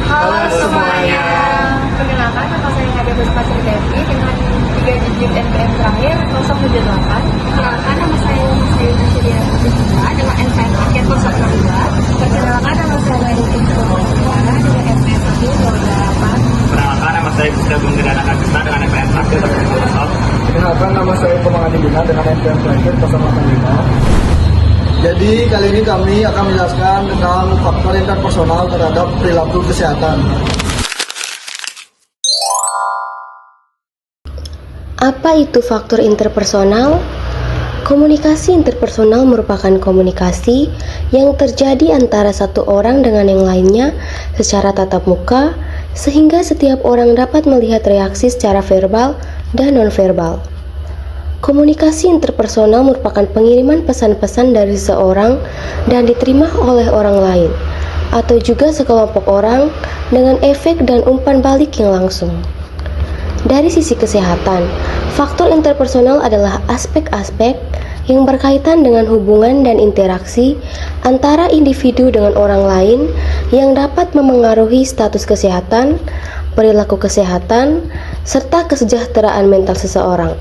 Halo semuanya. Perkenalkan, nama saya Nadia Puspa Devi dengan 3 digit NPM terakhir 078. Perkenalkan, nama saya Sayuda Surya Puspa dengan NPM terakhir 062. Perkenalkan, nama saya Nadia Puspa dengan NPM terakhir 008. Perkenalkan, nama saya Pusda Bunggerana Kakita dengan NPM terakhir 010. Perkenalkan, nama saya Komang Adi Bina dengan NPM terakhir 085. Jadi kali ini kami akan menjelaskan tentang faktor interpersonal terhadap perilaku kesehatan. Apa itu faktor interpersonal? Komunikasi interpersonal merupakan komunikasi yang terjadi antara satu orang dengan yang lainnya secara tatap muka, sehingga setiap orang dapat melihat reaksi secara verbal dan nonverbal. Komunikasi interpersonal merupakan pengiriman pesan-pesan dari seseorang dan diterima oleh orang lain, atau juga sekelompok orang dengan efek dan umpan balik yang langsung. Dari sisi kesehatan, faktor interpersonal adalah aspek-aspek yang berkaitan dengan hubungan dan interaksi antara individu dengan orang lain yang dapat memengaruhi status kesehatan, perilaku kesehatan, serta kesejahteraan mental seseorang.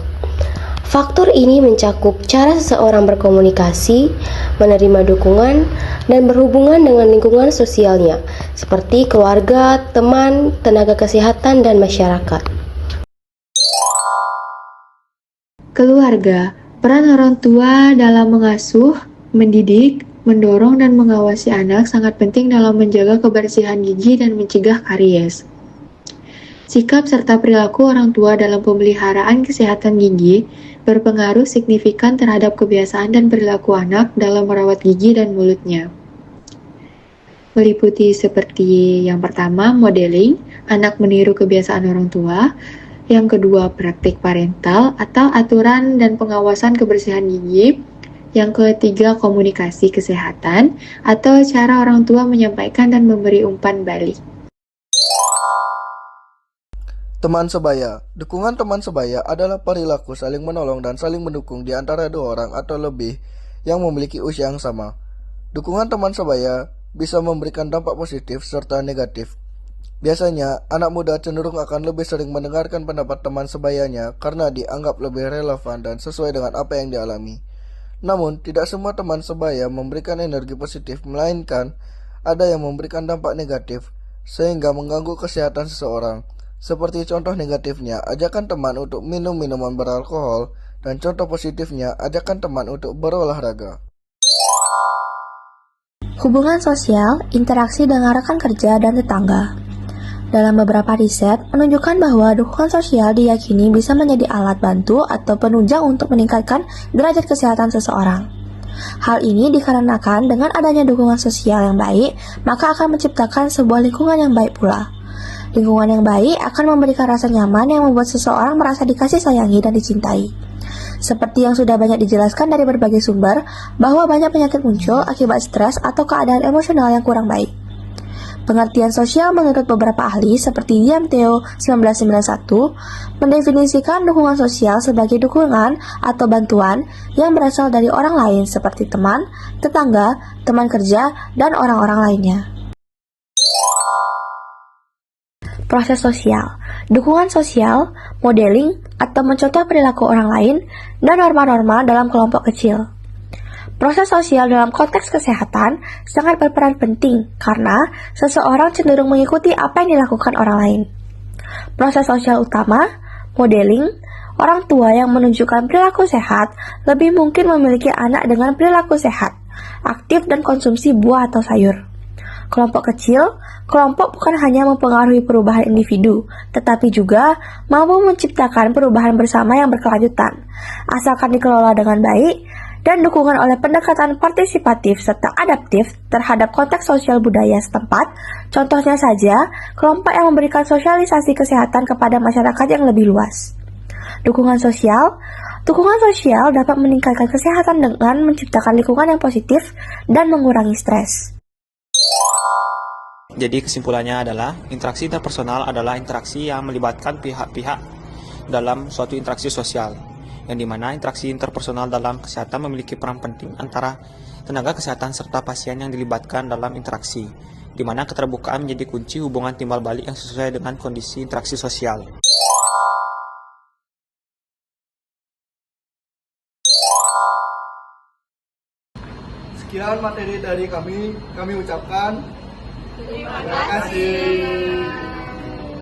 Faktor ini mencakup cara seseorang berkomunikasi, menerima dukungan, dan berhubungan dengan lingkungan sosialnya, seperti keluarga, teman, tenaga kesehatan, dan masyarakat. Keluarga, peran orang tua dalam mengasuh, mendidik, mendorong dan mengawasi anak sangat penting dalam menjaga kebersihan gigi dan mencegah karies. Sikap serta perilaku orang tua dalam pemeliharaan kesehatan gigi berpengaruh signifikan terhadap kebiasaan dan perilaku anak dalam merawat gigi dan mulutnya. Meliputi seperti yang pertama, modeling, anak meniru kebiasaan orang tua. Yang kedua, praktik parental atau aturan dan pengawasan kebersihan gigi. Yang ketiga, komunikasi kesehatan atau cara orang tua menyampaikan dan memberi umpan balik. Teman sebaya. Dukungan teman sebaya adalah perilaku saling menolong dan saling mendukung di antara dua orang atau lebih yang memiliki usia yang sama. Dukungan teman sebaya bisa memberikan dampak positif serta negatif. Biasanya, anak muda cenderung akan lebih sering mendengarkan pendapat teman sebayanya karena dianggap lebih relevan dan sesuai dengan apa yang dialami. Namun, tidak semua teman sebaya memberikan energi positif, melainkan ada yang memberikan dampak negatif sehingga mengganggu kesehatan seseorang. Seperti contoh negatifnya, ajakan teman untuk minum minuman beralkohol, dan contoh positifnya, ajakan teman untuk berolahraga. Hubungan sosial, interaksi dengan rekan kerja dan tetangga. Dalam beberapa riset, menunjukkan bahwa dukungan sosial diyakini bisa menjadi alat bantu atau penunjang untuk meningkatkan derajat kesehatan seseorang. Hal ini dikarenakan dengan adanya dukungan sosial yang baik, maka akan menciptakan sebuah lingkungan yang baik pula. Lingkungan yang baik akan memberikan rasa nyaman yang membuat seseorang merasa dikasih sayangi dan dicintai. Seperti yang sudah banyak dijelaskan dari berbagai sumber, bahwa banyak penyakit muncul akibat stres atau keadaan emosional yang kurang baik. Pengertian sosial menurut beberapa ahli seperti Liam Theo 1991 mendefinisikan dukungan sosial sebagai dukungan atau bantuan yang berasal dari orang lain seperti teman, tetangga, teman kerja, dan orang-orang lainnya. Proses sosial, dukungan sosial, modeling, atau mencontoh perilaku orang lain, dan norma-norma dalam kelompok kecil. Proses sosial dalam konteks kesehatan sangat berperan penting karena seseorang cenderung mengikuti apa yang dilakukan orang lain. Proses sosial utama, modeling, orang tua yang menunjukkan perilaku sehat lebih mungkin memiliki anak dengan perilaku sehat, aktif dan konsumsi buah atau sayur. Kelompok kecil, kelompok bukan hanya mempengaruhi perubahan individu, tetapi juga mampu menciptakan perubahan bersama yang berkelanjutan, asalkan dikelola dengan baik dan dukungan oleh pendekatan partisipatif serta adaptif terhadap konteks sosial budaya setempat. Contohnya saja, kelompok yang memberikan sosialisasi kesehatan kepada masyarakat yang lebih luas. Dukungan sosial dapat meningkatkan kesehatan dengan menciptakan lingkungan yang positif dan mengurangi stres. Jadi kesimpulannya adalah interaksi interpersonal adalah interaksi yang melibatkan pihak-pihak dalam suatu interaksi sosial, yang dimana interaksi interpersonal dalam kesehatan memiliki peran penting antara tenaga kesehatan serta pasien yang dilibatkan dalam interaksi. di mana keterbukaan menjadi kunci hubungan timbal balik yang sesuai dengan kondisi interaksi sosial. Sekian materi dari kami ucapkan terima kasih.